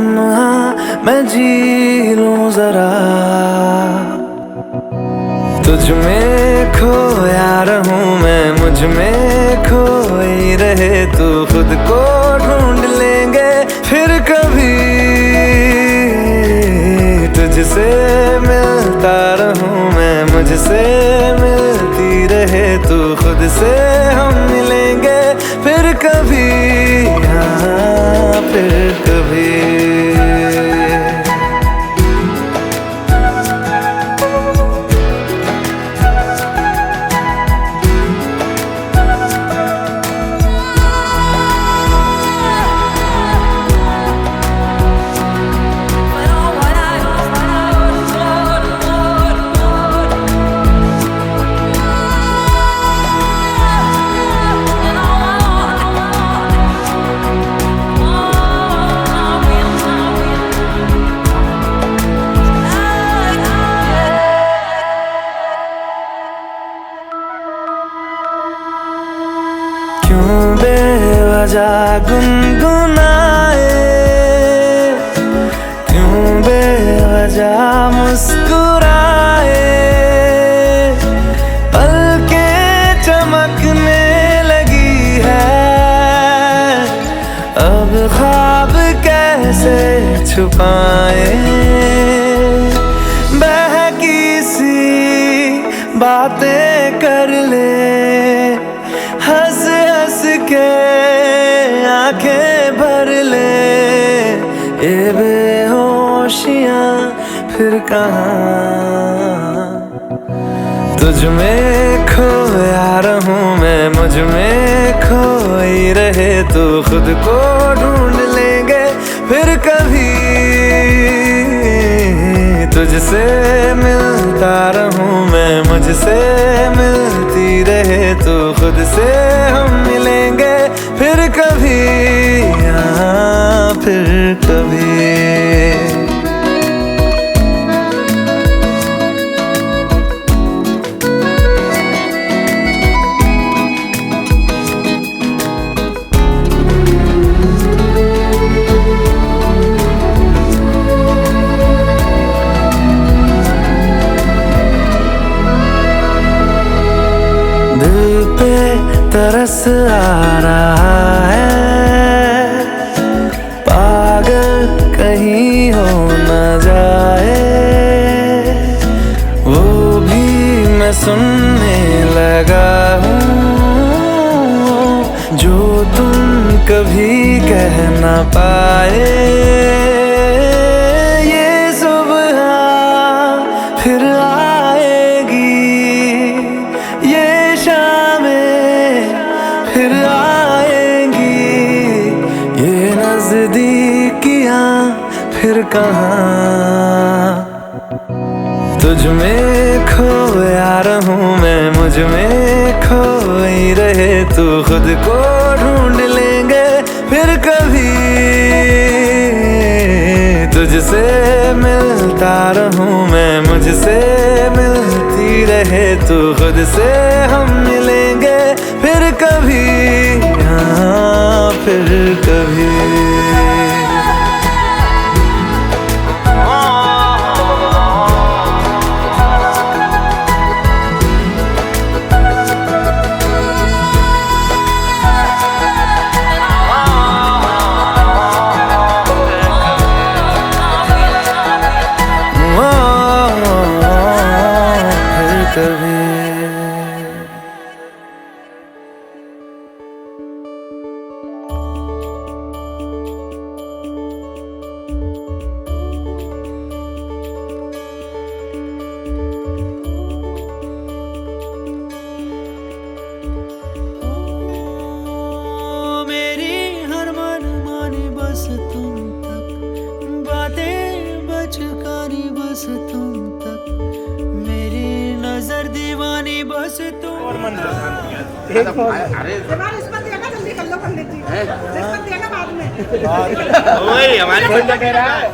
लम्हा मैं जी लूं जरा, तुझ में खोया रहूं मैं, मुझ में खोई रहे तू, खुद को ढूंढ लेंगे फिर कभी, तुझसे मिलता रहूं मैं, मुझसे मिलती रहे तू, खुद से हम मिलेंगे फिर कभी, हाँ फिर कभी। क्यों बेवजह गुनगुनाए, क्यों बेवजह मुस्कुराए, पलकें चमकने लगी है, अब ख्वाब कैसे छुपाए, बहकी सी बातें कर ले, हंस हंस के आंखें भर ले, ये बेहोशियां फिर कहाँ, तुझ में खोया रहूं मैं, मुझ में खोई रहे तू, खुद को ढूंढ लेंगे फिर कभी, तुझसे मिलता रहूं मैं, मुझसे मिलती रहे तू, खुद से हम मिलेंगे फिर कभी, हाँ फिर कभी। दिल पे तरस आ रहा है, पागल कहीं हो न जाए, वो भी मैं सुनने लगा हूँ, जो तुम कभी कह न पाए, ये सुबह फिर आएगी, ये शामें फिर आएंगी, ये नजदीकियां फिर कहाँ, तुझ में खोया रहूं मैं, मुझ में खोई रहे तू, खुद को ढूंढ लेंगे फिर कभी, तुझसे मिलता रहूं मैं, मुझसे मिलती रहे तू, खुद से हम मिलेंगे फिर कभी, हाँ फिर कभी। कभी मेरी हर मन मानी बस तुम तक, बातें बचकानी बस तुम तक, मेरी नजर दीवानी बस तुम। अरे रिश्वत देगा जल्दी कर लो, कर लेती है रिश्वत देगा बाद में। वही हमारी बंदा कह रहा है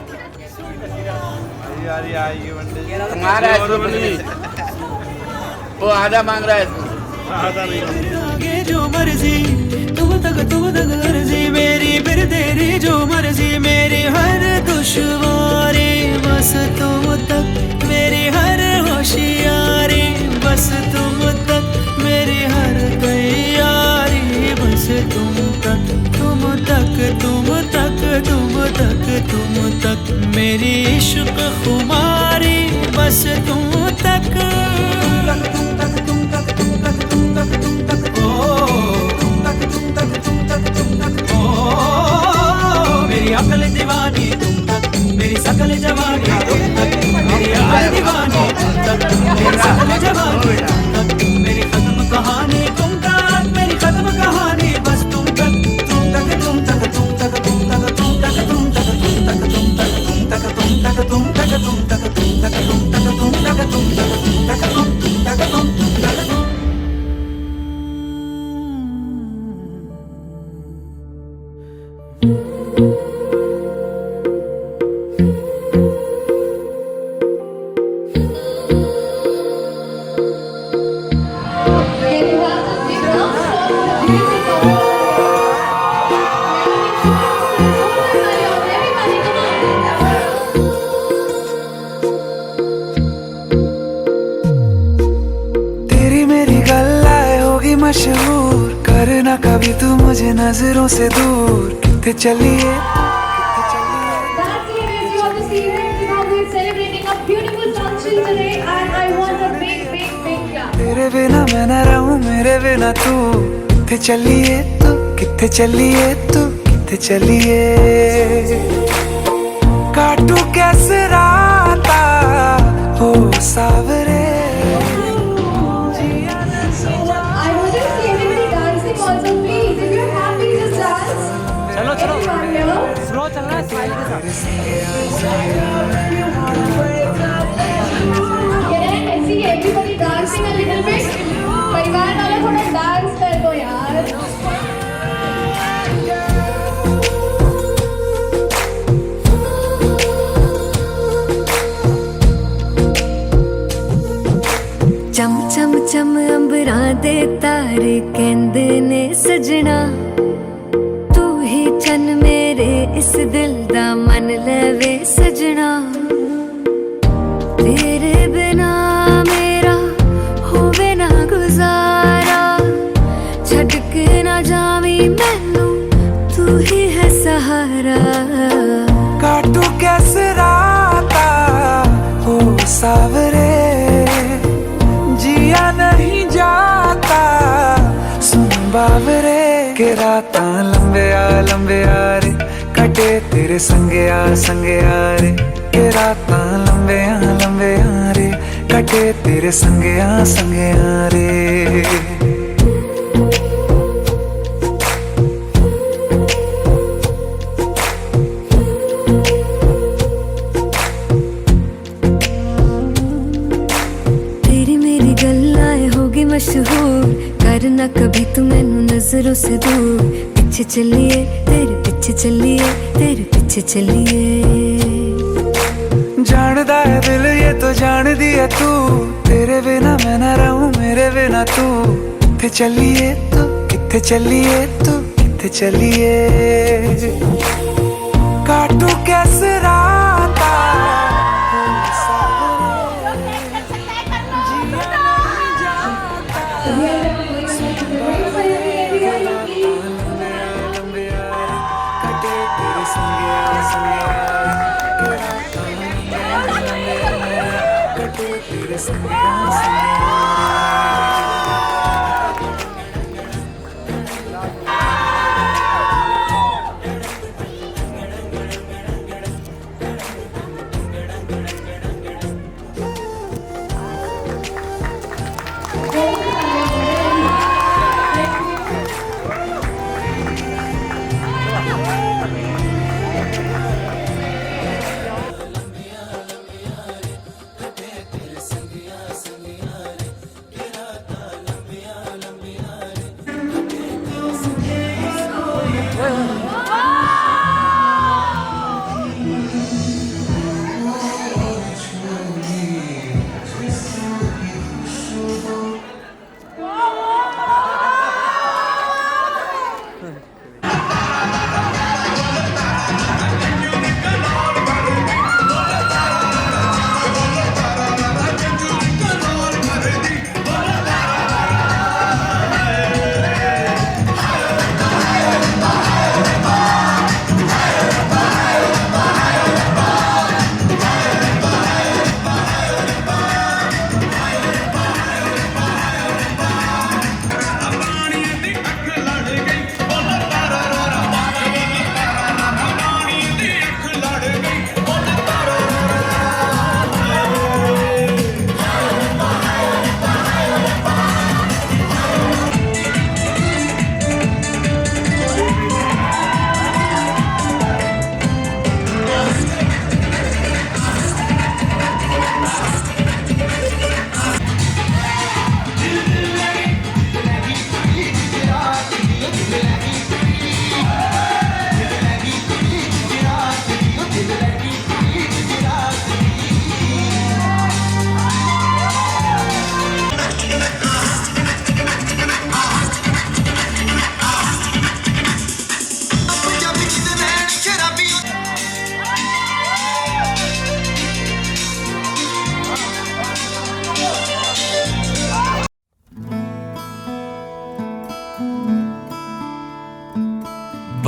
यार ये आएगी बंदे तुम्हारा वो आधा मांग रहा है, आधा नहीं आगे जो मर्जी तुम तक अर्जी मेरी, फिर तेरी जो मर्जी मेरी, हर दुश्वारी बस तुम तक मेरी, हर होशियारी बस तुम तक मेरी, हर तैयारी बस तुम तक, तुम तक तुम तक तुम तक तुम तक मेरी इश्क खुमारी बस तुम तक, तुम तक तुम तक तुम तक तुम तक तुम तक ओ, तुम तक तुम तक तुम तक तुम तक ओ, मेरी अकल दीवानी तुम तक, मेरी सकल जवानी तुम तक, मेरी अकल दीवानी तुम तक, मेरी सकल जवानी तुम तक, मेरी खत्म कहानी तुम तक, मेरी खत्म कहानी बस तुम तक, तुम तक तुम तक तुम तक तुम तक तुम तक तुम तक तुम तक तुम तक तुम तक तुम तक तुम तक तुम तक तुम तक तुम तक तुम तक तुम तक तुम तक तुम तक तुम तक तुम। मशहूर करना कभी तू मुझे नजरों से दूर, कितने चलिए तेरे बिना मैं न रहूं, मेरे बिना तू, कितने चलिए तू, कितने चलिए तू, कितने चलिए, काटू कैसे राता हो सावरे, Everybody dancing a little bit. परिवार वाले थोड़ा डांस कर दो यार. चम चम चम अंबरां दे तारे कहंदे ने सजना, तू ही चन मेरे इस दिल दा मन लवे सजना, तेरे बिना मेरा होवे ना गुजारा, छड़ के ना जावी मैनू तू ही है सहारा, काटू कैसे राता हो सावरे, जिया नहीं जाता सुन बावरे, के राता लंबे आ रे, कटे तेरे संगे आ रे, के राता लंबे आ रे, कटे तेरे संगे आ रे। तेरी मेरी गल्लाएं होगी मशहूर, करना कभी तू मैनू नजरों से दूर, पीछे चलिए तेरे पीछे चलिए, तेरे पीछे चलिए, जानदा है दिल ये तो जान दिया तू, तेरे बिना मैं न रहूं, मेरे बिना तू, कित्थे चलिए तू, कित्थे चलिए तू, कित्थे चलिए, काटू कैसे राता कटे तेरे संगे तेरे संगे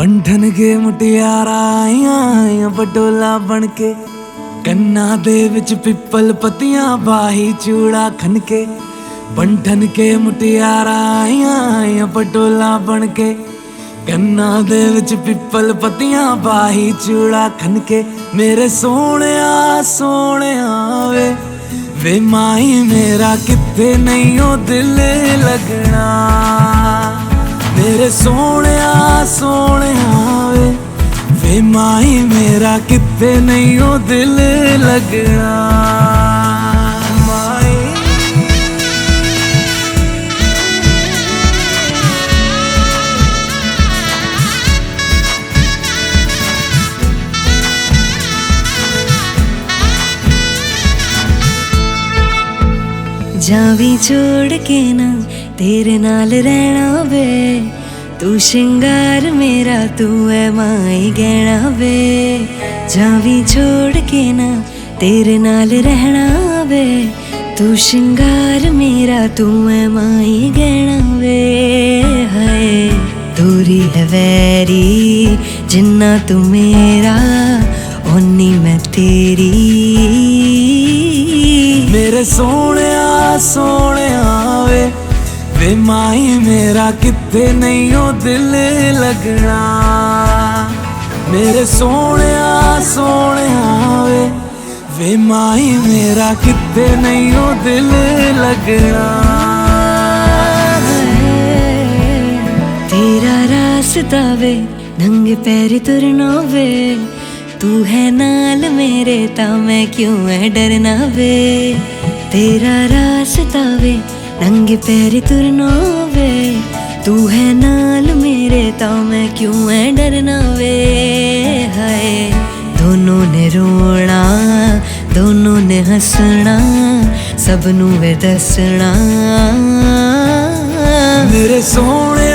बंधन के मुटियारा आईया पटोला बन के कन्ना दे विच पिपल पतियां बाही चूड़ा खनके बंधन के मुटियारा आईया पटोला बन के कन्ना दे विच पिपल पतियां बाही चूड़ा खनके मेरे सोने वे माही मेरा किथे नहीं हो दिल लगना मेरे सोने वे माही मेरा किथे नहीं हो दिल लगना माही जावी छोड़ के ना तेरे नाल रहना वे तू श्रृंगार मेरा तू है माई गहना वे जावी छोड़ के ना तेरे नाल रहना वे तू श्रृंगार मेरा तू है माई गहना वे हाय दूरी है वैरी जिन्ना तू मेरा ओनी मैं तेरी मेरे सोने वे माही मेरा किथे नहीं हो दिल लगना मेरे सोने वे माही मेरा किथे नहीं हो दिल लगना तेरा रास्ता वे नंगे पैर तुरना वे तू है नाल मेरे ता मैं क्यों है डरना वे तेरा रास्ता वे नंगे पैर तुरना वे तू है नाल मेरे ता मैं क्यों है डरना वे हाय दोनों ने रोना दोनों ने हंसना सबनू वे दसना मेरे सोने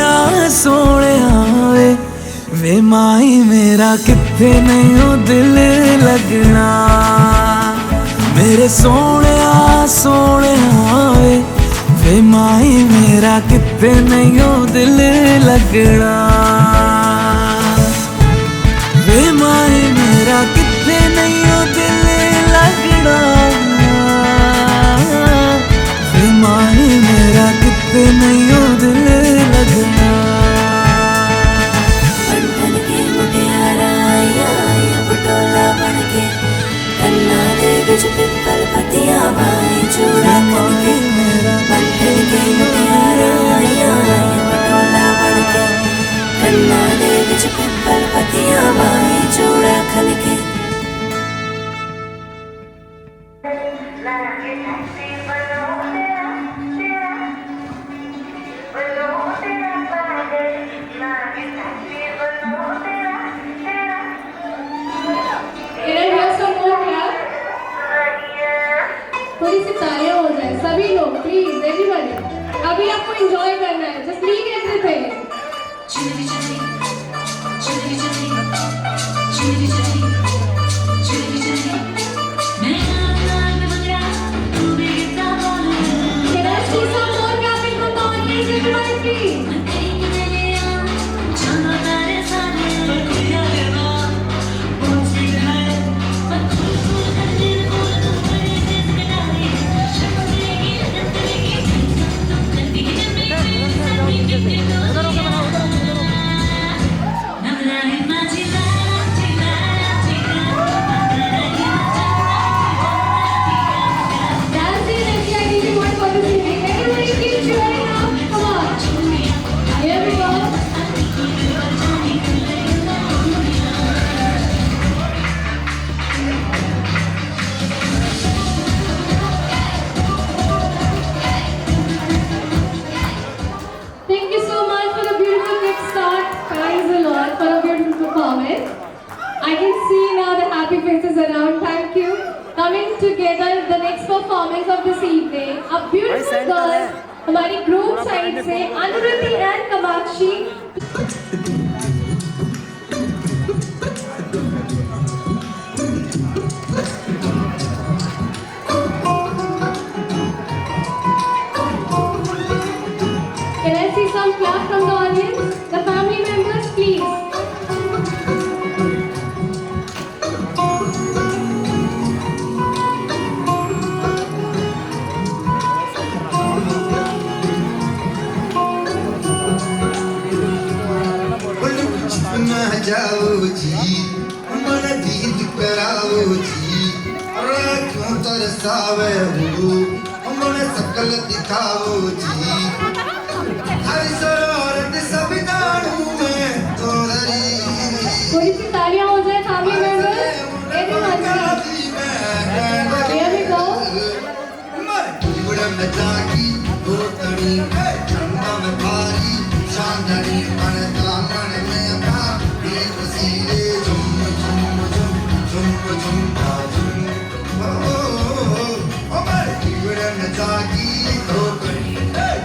वे माही मेरा किथे नहीं हो दिल लगना मेरे सोने वे माही मेरा किथे नहीं हो दिल लगना वे माही मेरा किथे नहीं हो दिल लगना वे माही मेरा किथे नहीं हो दिल लगना पिपल पतिया बाई चूड़ा खनके बंधन के मुटियारा पटोला बनके कन्ना दे विच पिपल पतिया बाई चूड़ा खनके थोड़ी सी तालियां हो जाए सभी लोग प्लीज एवरीबॉडी अभी आपको एंजॉय करना है just leave everything Can I see some more clapping from the audience everybody please I can see now the happy faces around. Thank you. Coming together, the next performance of this evening, a beautiful girl, हमारी group side से अनुरुति and Kamakshi. Can I see some clap from the audience? The family members, please. दिखाओ जी अरे क्यों तरसावे हो हमने सकल दिखाओ जी हर सरोवर सब जानू मैं तोरी थोड़ी सी तालियां हो जाए family members everyone here we go उड़न जागी हो तड़ी चंदा में भारी चांदनी मन दामन में भारी तस्वीरे झुम झुम झुम झुम झुम ओ मेरी उड़न जागी हो तड़ी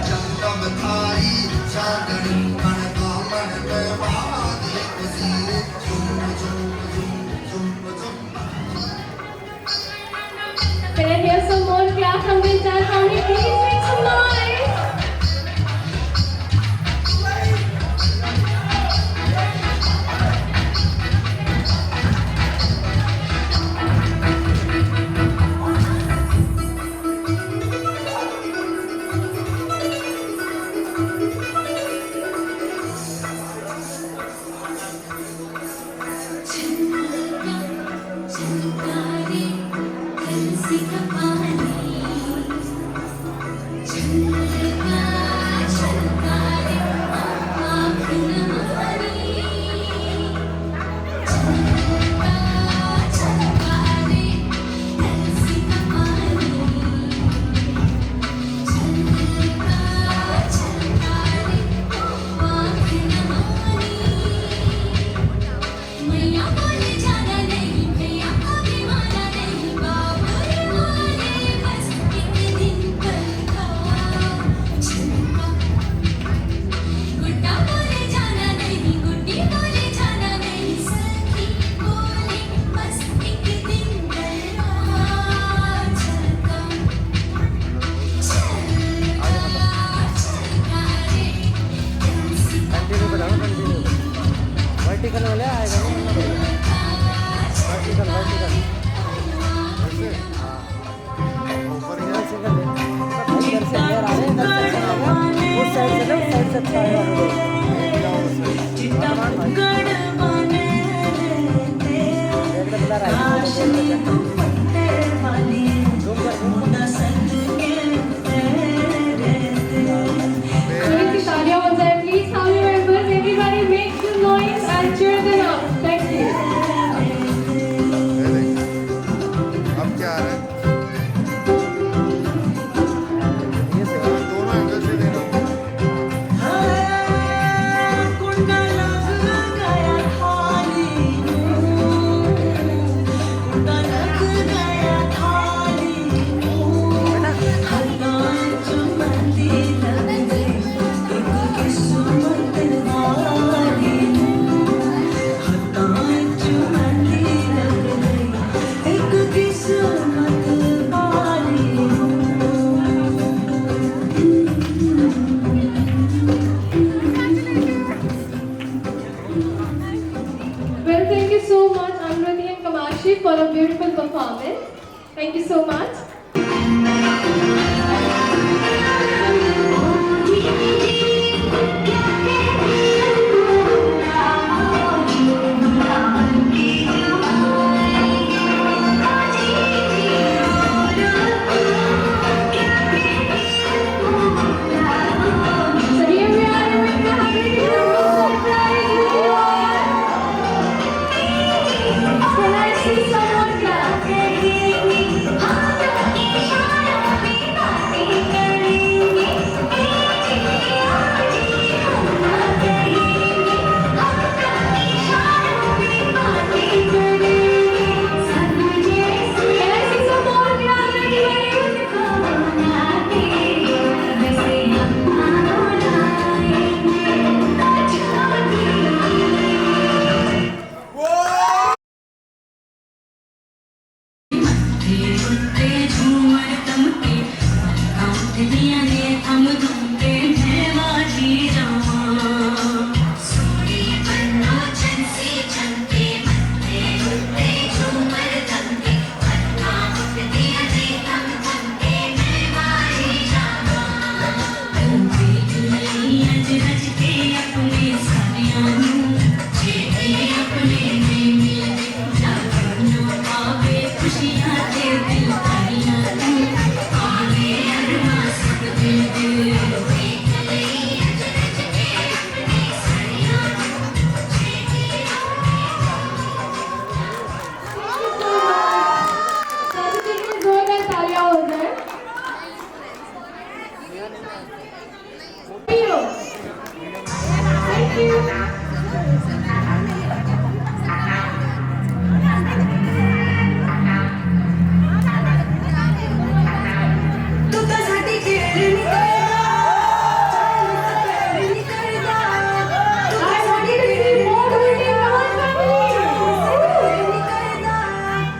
चंदा में भारी चांदनी मन दामन में भारी तस्वीरे झुम झुम झुम झुम Can I hear some more clap from the entire family? Please make some noise. Vertical वाले आएगा वर्टिकल वर्टिकल इधर से लेयर आ रहे हैं इधर से आएगा उस साइड से उस साइड से आएगा थोड़ी सी तालियां हो जाए please family members. Everybody make some noise and cheer them up. Thank you. अब क्या आ रहा है दोनों एंगल से देखो Well, thank you so much, Anurati and Kamashi, for a beautiful performance. Thank you so much. So here we are with the Happy surprise video. Can I see someone clap?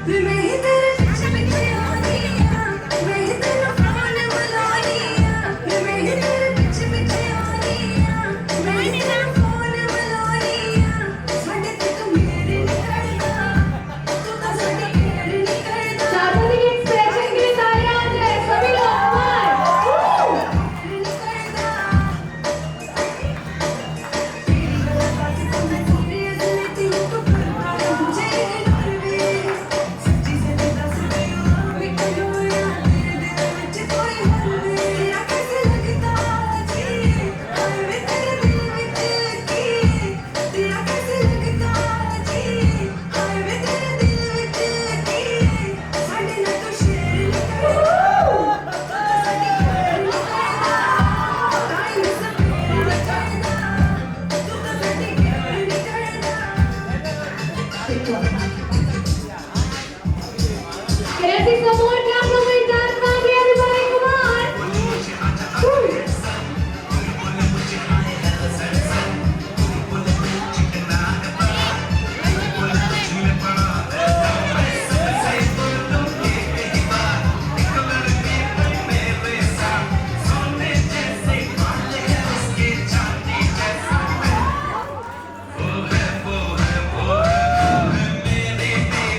मैं ही तेरे पीछे पीछे आ रही हूं, मैं ही तेरा फोन बुला रही हूं, मैं ही तेरे पीछे पीछे आ रही हूं, मैं ही तेरा फोन बुला रही हूं, साडे ते तू मेरे नहीं करदा, तू तो साडे केयर नहीं करदा। शादी के एक्सप्रेशन के लिए तालियां आ जाए सभी लोग Can I see some more claps for my dance family, everybody? Come on! Woo!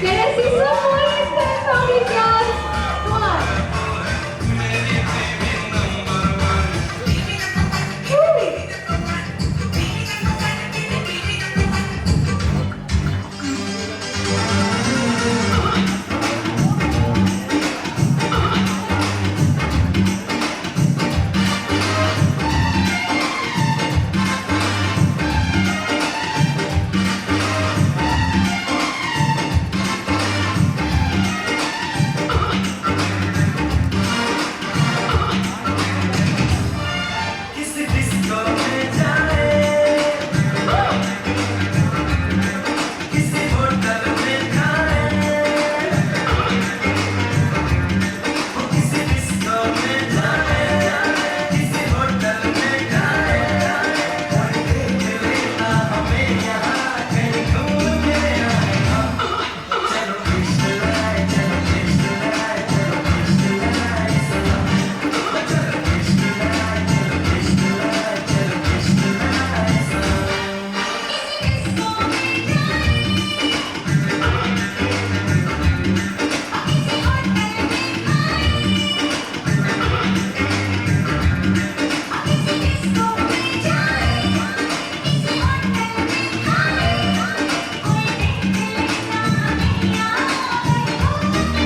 Can I see some more dance family claps? Come on! Woo!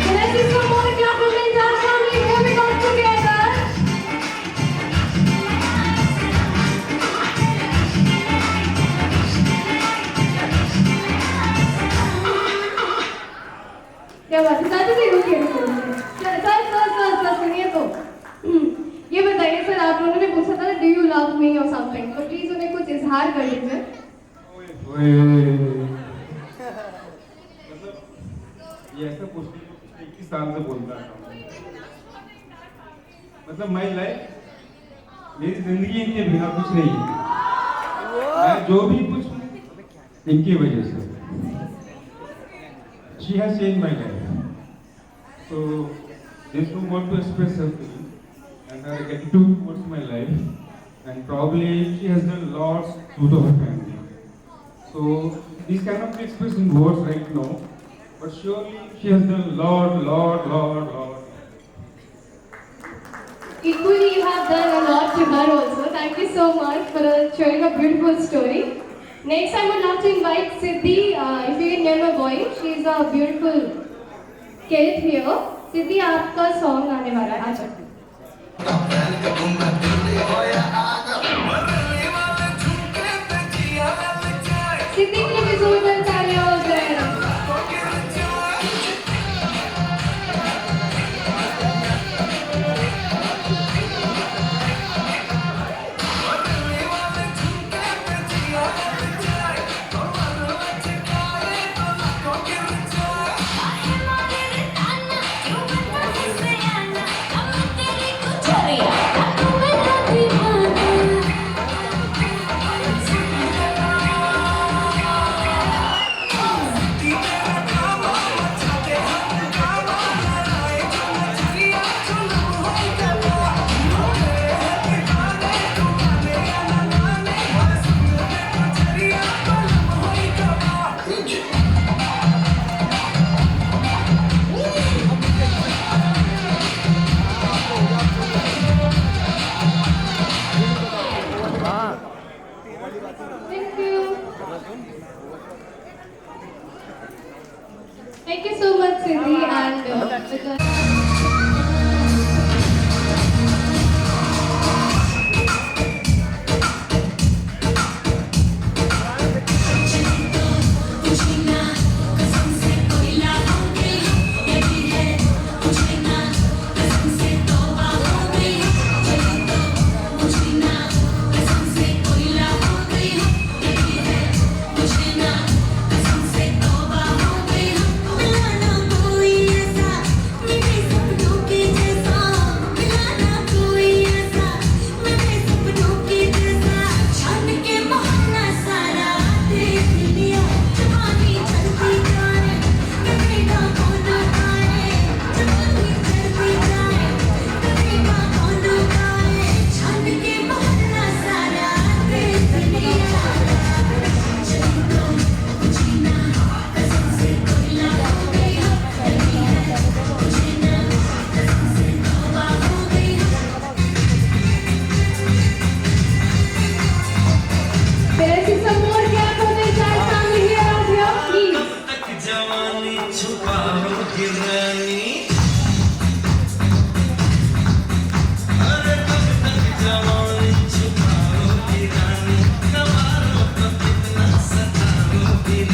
Can I see some more claps for my dance family? Here we go together. क्या बात है साथ में रुकिए sir सुनिए तो ये बताइए सर आप लोगों ने पूछा था डू यू लव मी और समथिंग तो प्लीज उन्हें कुछ इजहार कर लीजिए ये ऐसा क्वेश्चन 21 साल से बोलता था मतलब माई लाइफ मेरी जिंदगी इनके बिना कुछ नहीं है मैं जो भी कुछ इनकी वजह से she has changed my life so there's no want to express her feeling and her attitude towards my life and probably she has done lots to the family so these cannot be expressed in words right now but surely she has done lot. Equally, you have done a lot to her also. Thank you so much for sharing a beautiful story. Next, I would love to invite Siddhi. If you can hear my voice, she is a beautiful kid here. Siddhi, आपका song आने वाला है. आजा. Siddhi के लिए जोरदार तालियां हो जाए.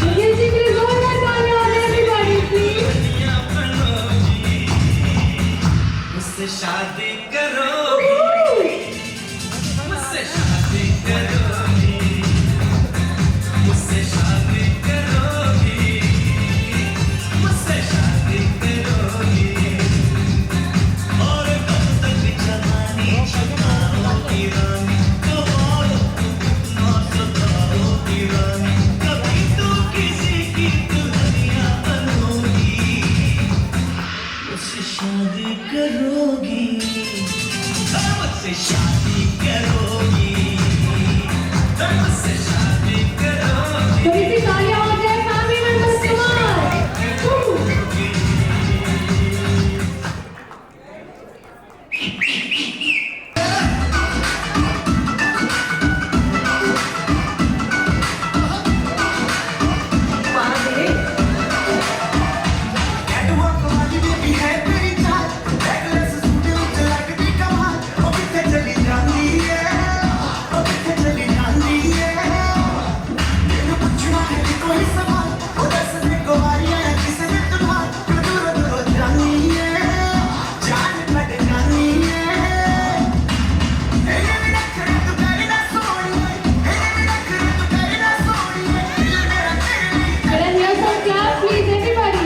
निखिल जी के लिए जोरदार तालियां और everybody please. मुझसे शादी करोगी, मुझसे शादी करोगी, मुझसे शादी करोगी, मुझसे शादी करोगी, और कब तक जवानी छुपाओगी रानी, सताओगी रानी, कभी तो किसी की दुल्हनिया बनोगी, मुझसे शादी करोगी, मुझसे शादी करोगी, मुझसे शादी करोगी। थोड़ी सी तालियां हो जाए फैमिली मेंबर्स के लिए. Can I hear some claps, please, everybody?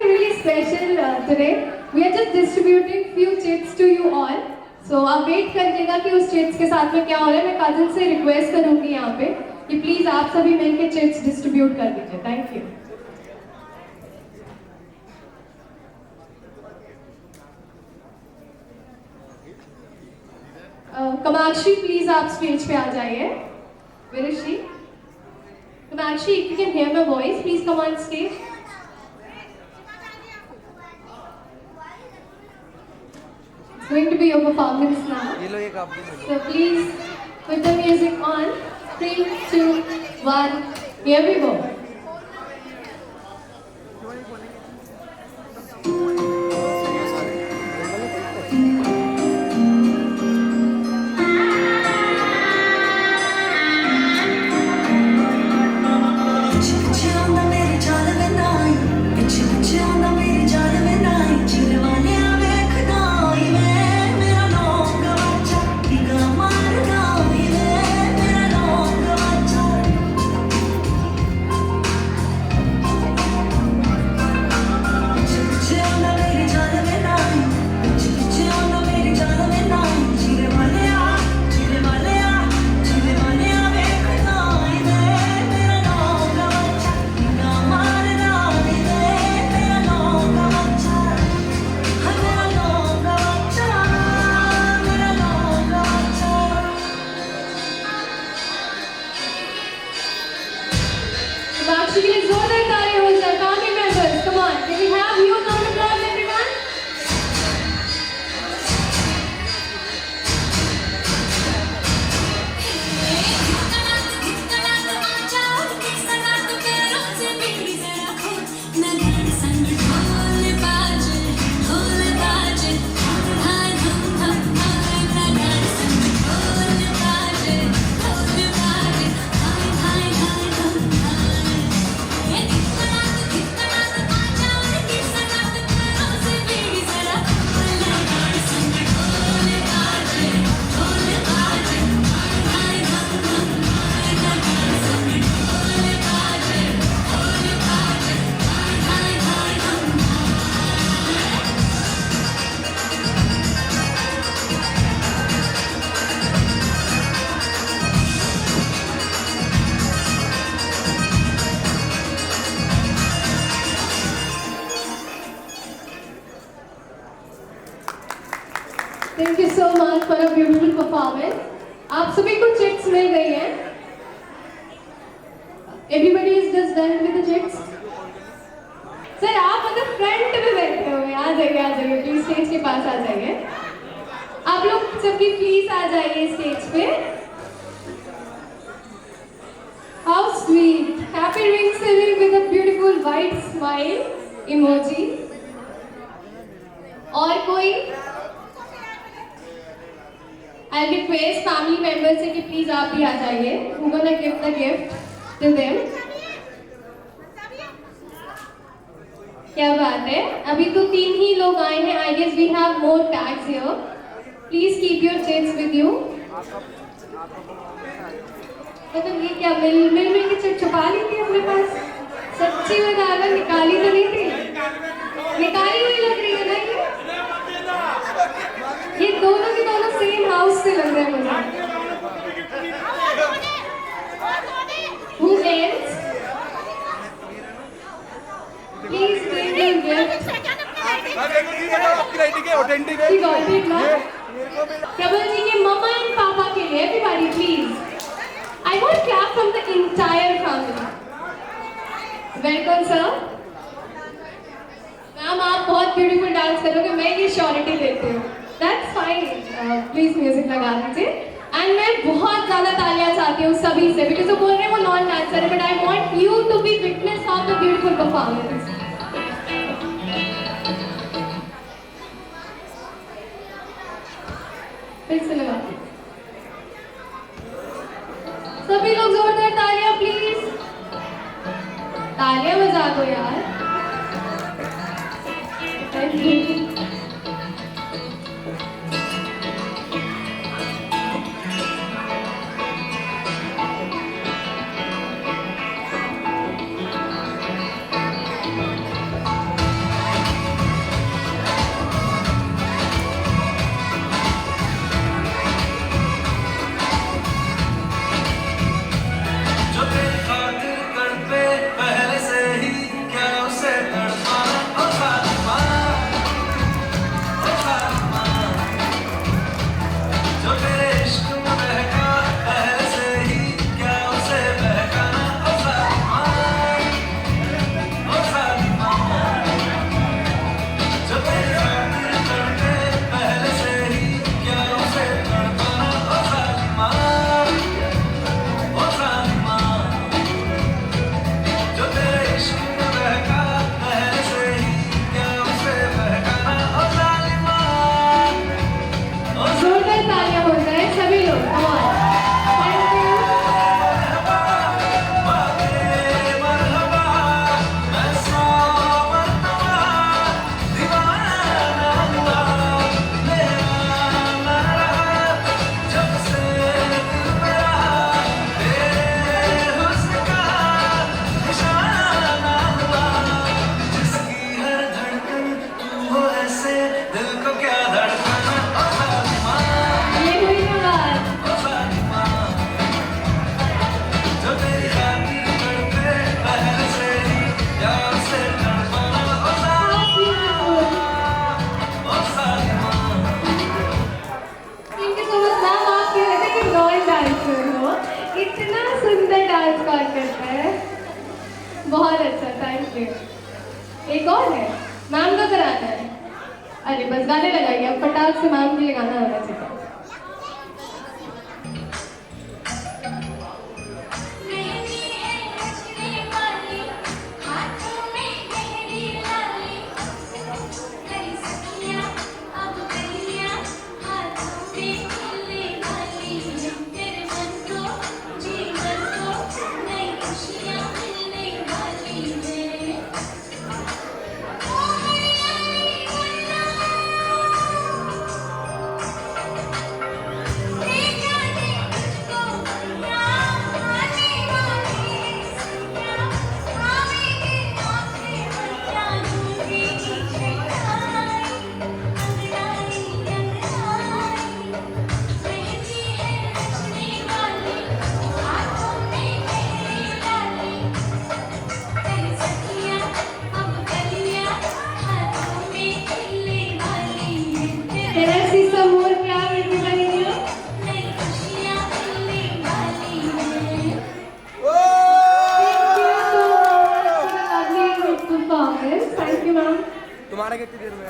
Really special today. We are just distributing few chits to you all. So आप वेट करिएगा कि उस चिट्स के साथ में क्या हो रहा है. मैं कजिन से रिक्वेस्ट करूंगी यहाँ पे कि प्लीज आप सभी मिलके चिट्स डिस्ट्रीब्यूट कर दीजिए. Thank you. कमाक्षी प्लीज आप स्टेज पे आ जाइए. Where is she? Kamakshi, if you can hear my voice, please come on stage. It's going to be your performance now. So please put the music on. 3, 2, 1. Here we go. Thank you so much for a beautiful performance. आप सभी को checks मिल गई हैं? Everybody is just done with the checks? Sir आप मतलब front में बैठे हुए, आ जाइए प्लीज स्टेज के पास आ जाइए। आप लोग सभी प्लीज आ जाइए स्टेज पे। How sweet! Happy ring ceremony with a beautiful white smile emoji. और कोई? I'll request family members से कि प्लीज आप भी आ जाइए। We're gonna give the gift to them. क्या बात है? अभी तो 3 ही लोग आए हैं। I guess we have more tags here. Please keep your checks with you. मतलब ये क्या मिल के चेक छुपा ली थी अपने पास? सच्ची में दादा निकाली तो नहीं थी? निकाली हुई लग रही है ना ये दोनों के दोनों सेम हाउस से लग रहे हैं मुझे। Who else? Please bring your gift. She got it now. प्रबल जी के मम्मा एंड पापा के लिए everybody please. I want clap from the entire family. Welcome sir. Ma'am आप बहुत ब्यूटीफुल डांस करोगे, मैं ये श्योरिटी देती हूँ। That's fine. प्लीज म्यूजिक लगा दीजिए। एंड मैं बहुत ज़्यादा तालियां चाहती हूँ सभी से, बिकॉज वो बोल रहे हैं वो नॉन डांसर है, but I want you to be witness of the beautiful performance. फिर से लगा सभी लोग जोरदार तालियां प्लीज। तालियां बजा दो यार। Thank you. बहुत अच्छा, थैंक यू। एक और है, मैम का कराना है। अरे बस गाने लगाइए, अब फटाक से मैम के लिए गाना होना चाहिए। ऑफिस। Thank you ma'am. तुम्हारा कितनी देर में?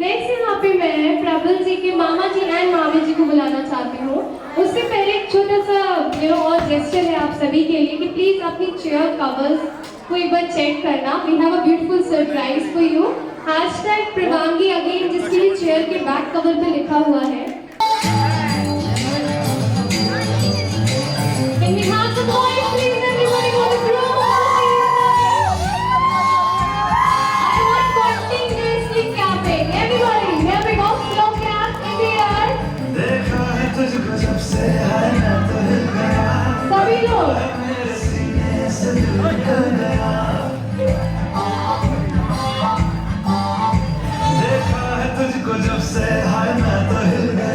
नेक्स्ट यहाँ पे मैं प्रबल जी के मामा जी एंड मामी जी को बुलाना चाहती हूँ। उससे पहले एक छोटा सा और जेस्चर है आप सभी के लिए कि प्लीज अपनी चेयर कवर्स को एक बार चेक करना। We have a beautiful surprise for you. Hashtag Pravangi again, जिसके लिए चेयर के बैक कवर पे लिखा हुआ है। Can we have the boys, please, everybody on the floor? I want continuously clapping. Everybody, here we go. Slow clap in the air. देखा है तुझको जब से है मैं तो हिल गया सभी लोग मेरे सीने से दिल निकल गया देखा है तुझको जब से है मैं तो हिल गया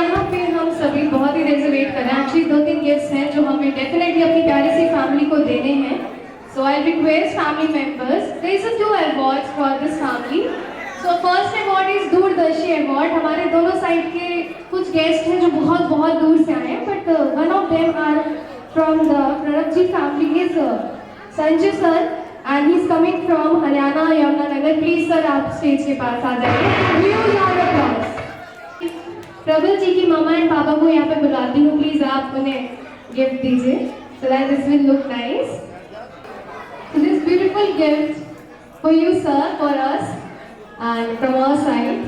यहाँ पे हम सभी बहुत ही देर से वेट कर रहे हैं। एक्चुअली 2-3 गिफ्ट्स हैं जो हमें डेफिनेटली अपनी प्यारी सी फैमिली को देने हैं। So I request family members, there is 2 awards for this family. So first award is Doordarshi award. हमारे दोनों साइड के कुछ गेस्ट हैं जो बहुत बहुत दूर से आए हैं, but one of them are from the Pranab ji family is Sanjay sir and he is coming from Haryana Yamunanagar. Please sir आप स्टेज के पास आ जाइए। Huge round of applause. Prabal ji की मामा एंड पापा को यहाँ पे बुलाती हूँ, प्लीज आप उन्हें गिफ्ट दीजिए so that this will look nice. So this beautiful gift for you sir, for us and from our side.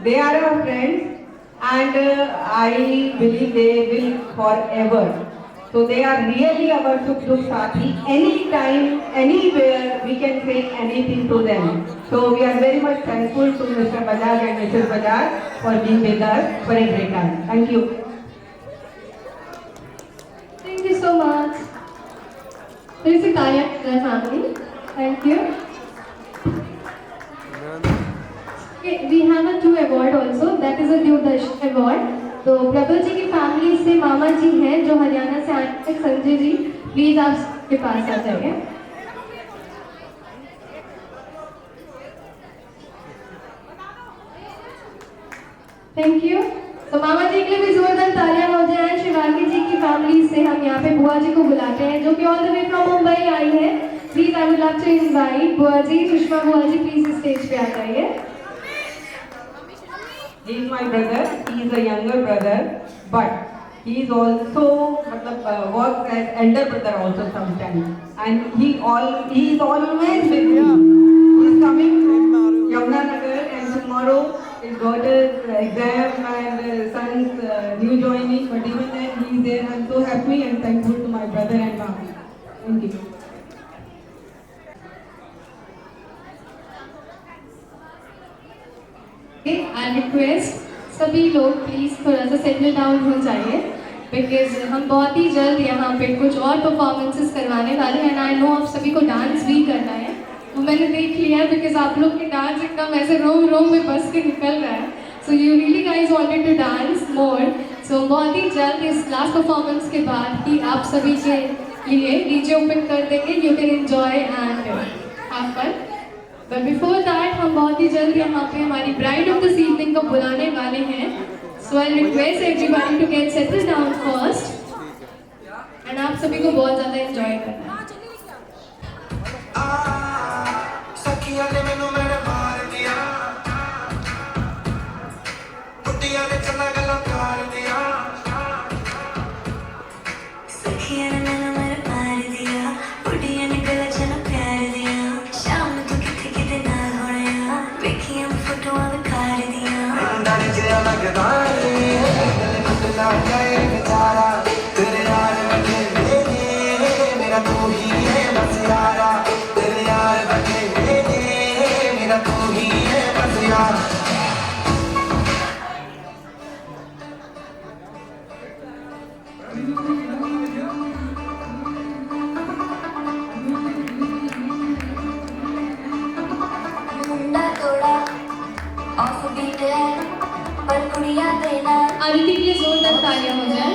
They are our friends and I believe they will forever. So they are really our Sukh Dukh Sathi. Anytime, anywhere we can say anything to them. So we are very much thankful to Mr. Bajaj and Mrs. Bajaj for being with us for a great time. Thank you. Thank you so much. Please say talia to the family. Thank you. Okay, we have a 2 award also. That is a Doordarshan award. तो प्रबल जी की family से मामा जी हैं जो हरियाणा से आए हैं, Sanjay ji please आप के पास आ जाइए। Thank you. तो मामा जी के लिए भी जोरदार तालियां हो जाए। शिवांगी जी की फैमिली से हम यहाँ पे बुआ जी को बुलाते हैं जो कि all the way from Mumbai आई है। Please I would love to invite bua ji, Sushma बुआ जी प्लीज स्टेज पे आ जाइए। He is my brother. He is a younger brother, but he is also works as elder brother also sometimes, and he is always with me. He is coming from Yamunanagar, and tomorrow his daughter's exam and son's new joining. But even then, he is there. I am so happy and thankful to my brother and mom. Thank you. I request सभी लोग please थोड़ा सा settle down हो जाइए because हम बहुत ही जल्द यहाँ पे कुछ और परफॉर्मेंसेस करवाने वाले हैं। आई नो आप सभी को डांस भी करना है, वो मैंने देख लिया है बिकॉज आप लोग के डांस एकदम ऐसे रोम रोम में बस के निकल रहा है। So you really guys wanted to dance more. So बहुत ही जल्द इस लास्ट परफॉर्मेंस के बाद ही आप सभी के लिए डीजे ओपन कर देंगे। You can enjoy and have fun. But before that हम बहुत ही जल्द यहाँ पे हमारी ब्राइड ऑफ दिस इवनिंग को बुलाने वाले हैं। So I request everybody to get settle down first and आप सभी को बहुत ज़्यादा एंजॉय करना है। आरती के लिए जोरदार तालियां हो जाए।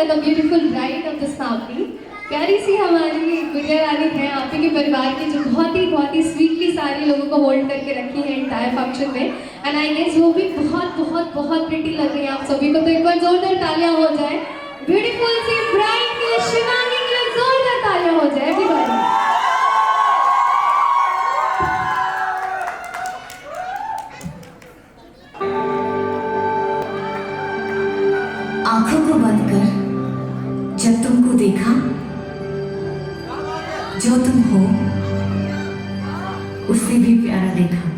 The beautiful bride of this family, प्यारी सी हमारी गुड़िया रानी है आप ही के परिवार की जो बहुत ही स्वीटली सारे लोगों को होल्ड करके रखी है इंटायर फंक्शन में। एंड आई गेस वो भी बहुत प्रिटी लग रही है आप सभी को, तो एक बार जोरदार तालियां हो जाए ब्यूटीफुल सी ब्राइड के लिए, शिवानी के लिए जोरदार तालियां हो जाए एवरीबॉडी। आंखों को बंद कर जब तुमको देखा, जो तुम हो उससे भी प्यारा देखा।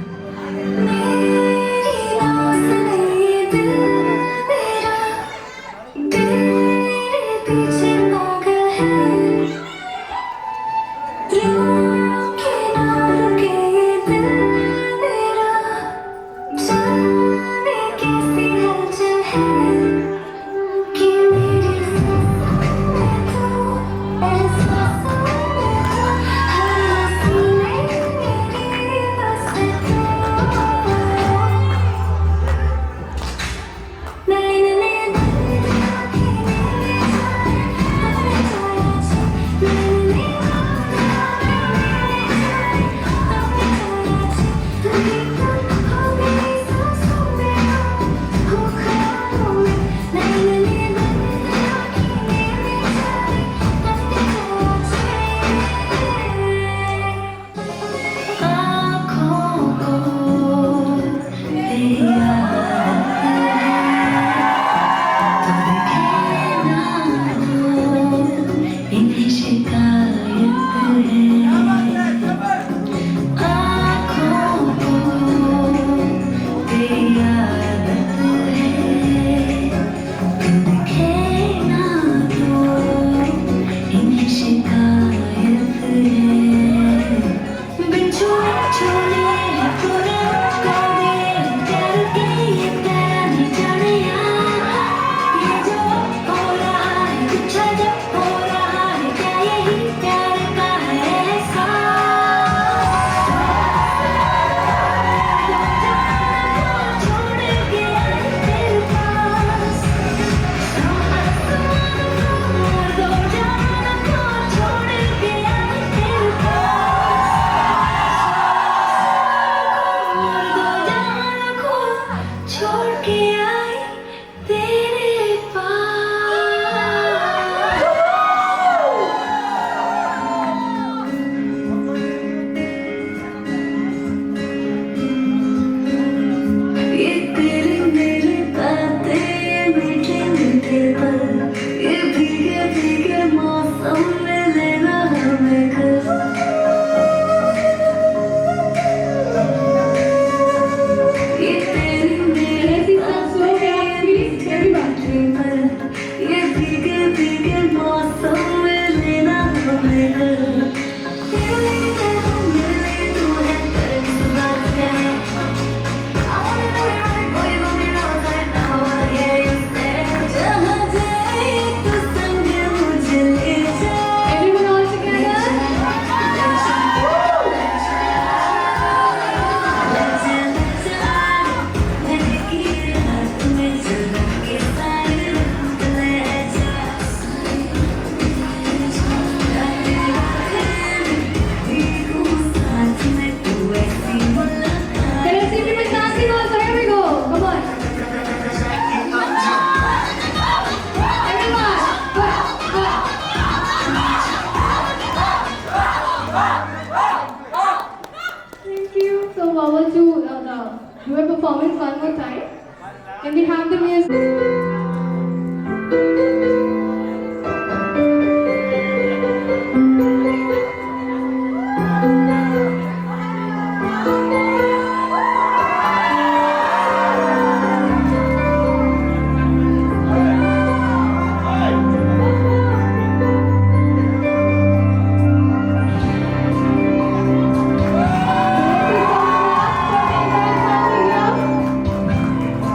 do a performance one more time. Can we have the music?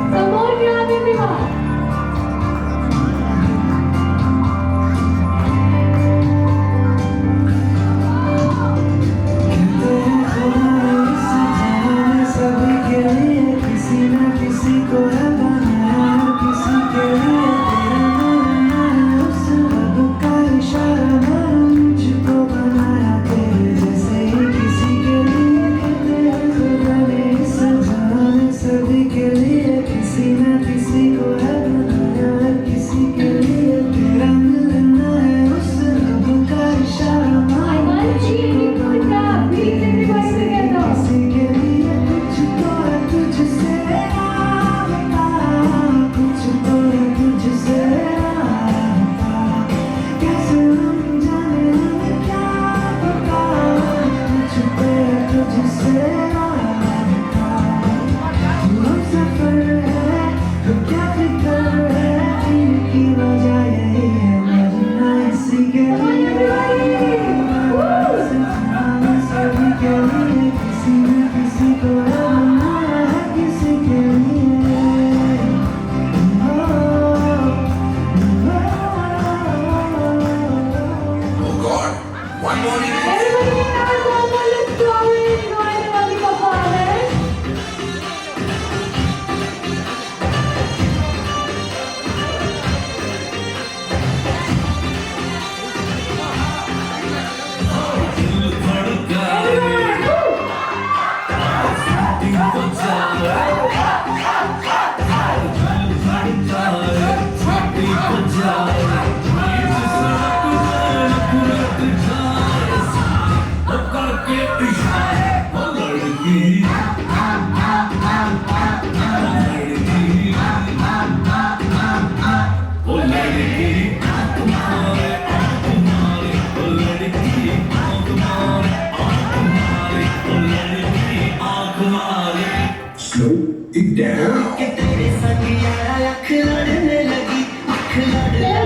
Some more clap, everyone. कि तेरे संग यारा अख लड़ने लगी, अख लड़ने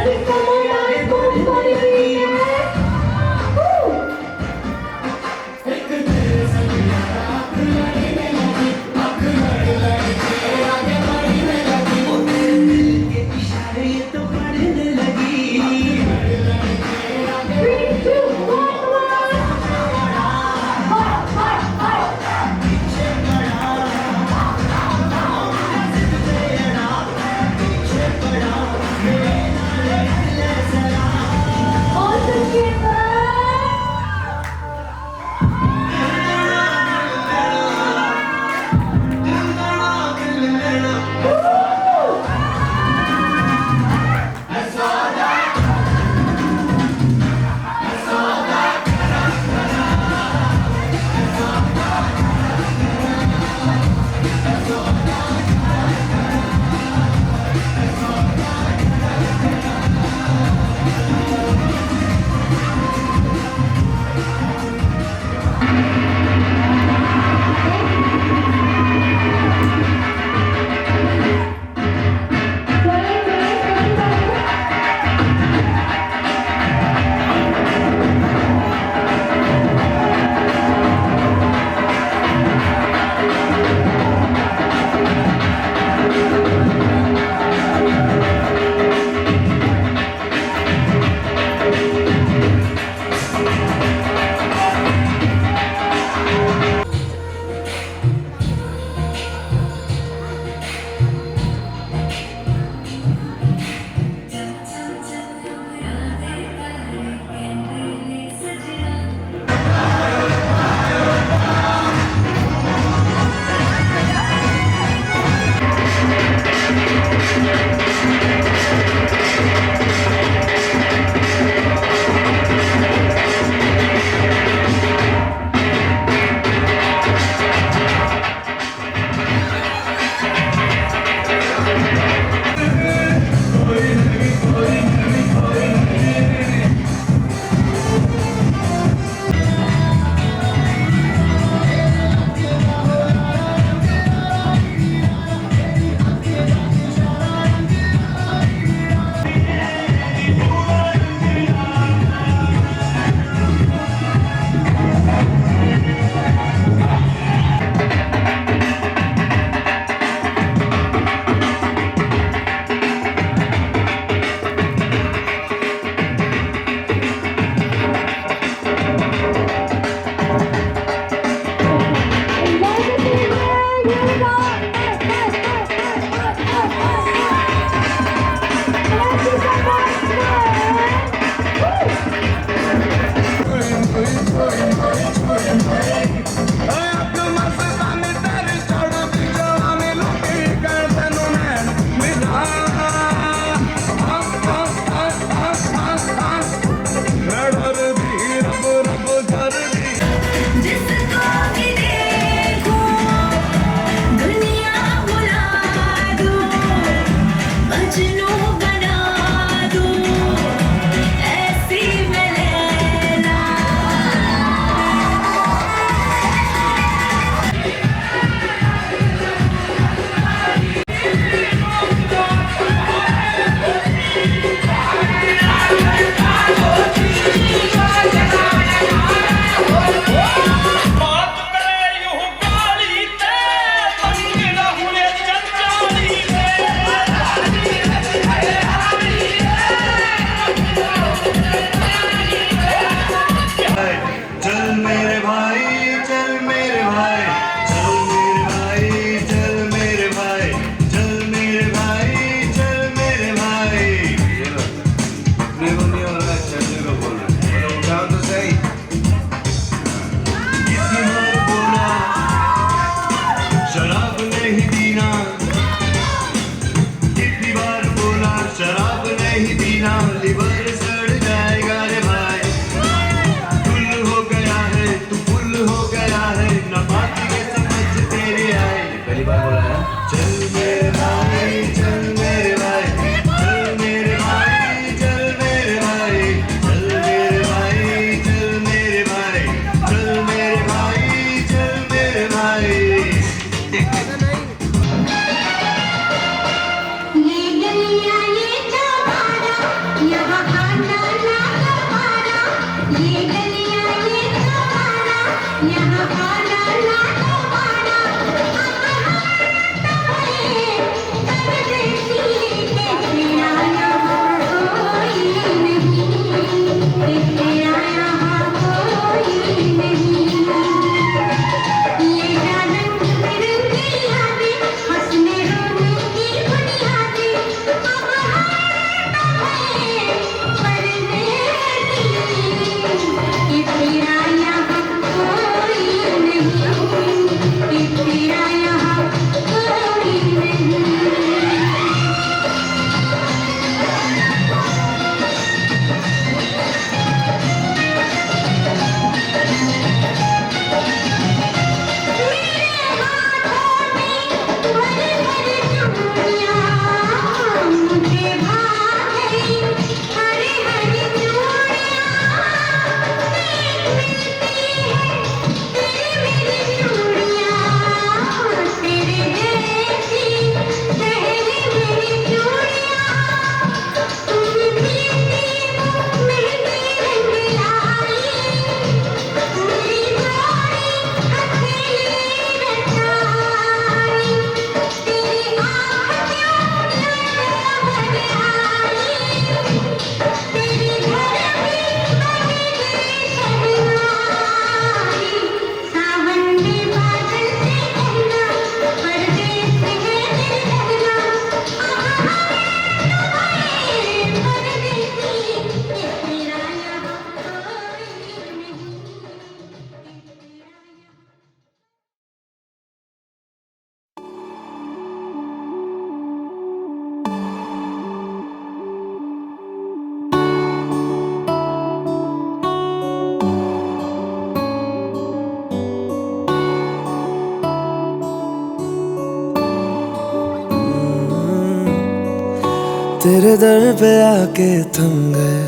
तेरे दर पे आके थम गए,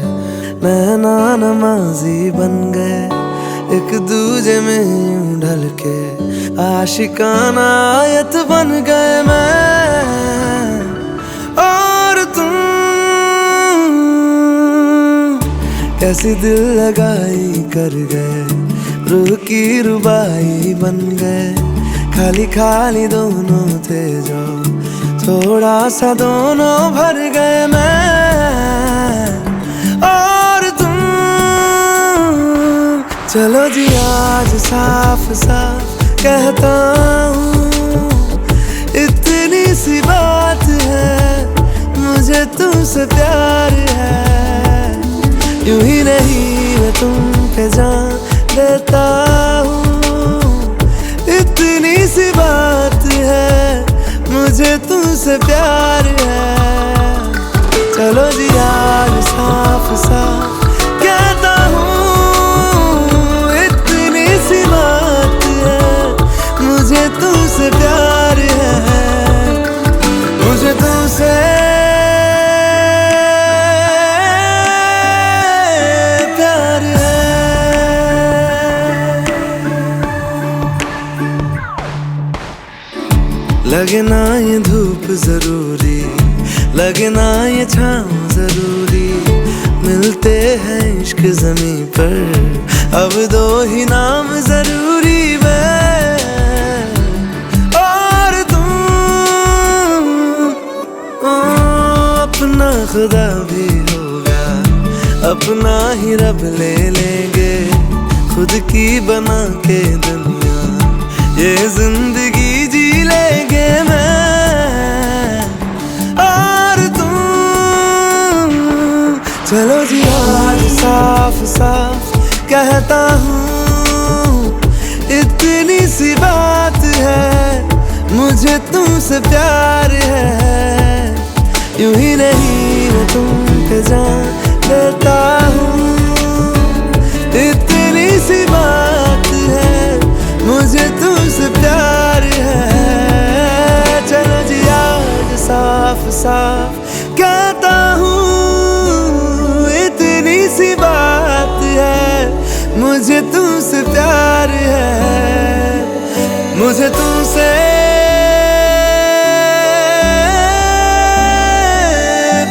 नैना नमाजी बन गए, एक दूजे में यूं ढल के आशिकाना आयत बन गए मैं और तुम। कैसी दिल लगाई कर गए, रूह की रुबाई बन गए, खाली खाली दोनों थे जो थोड़ा सा दोनों भर गए मैं और तुम। चलो जी आज साफ साफ कहता हूँ, इतनी सी बात है, मुझे तुमसे प्यार है। यूं ही नहीं मैं तुम पे जान देता हूँ, इतनी सी बात है, मुझे तुमसे प्यार है। चलो जी आज साफ साफ कहता हूँ, इतनी सी बात है, मुझे तुमसे प्यार है, मुझे तुमसे प्यार है। लगे ना ये धूप जरूरी, लगे ना ये छाँव जरूरी, मिलते हैं इश्क ज़मीं पर अब दो ही नाम जरूरी, मैं और तुम। अपना खुदा भी होगा, अपना ही रब ले लेंगे, खुद की बना के दुनिया ये जिंदगी जी लेंगे मैं और तुम। चलो जी आज साफ साफ कहता हूँ, इतनी सी बात है, मुझे तुमसे प्यार है। यूं ही नहीं मैं तुम पे जान देता हूँ, इतनी सी बात है, मुझे तुमसे प्यार है। चलो जी आज साफ साफ कहता हूँ, इतनी सी बात है, मुझे तुमसे प्यार है, मुझे तुमसे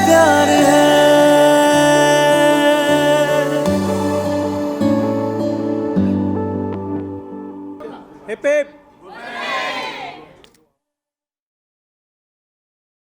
प्यार है। Hip hip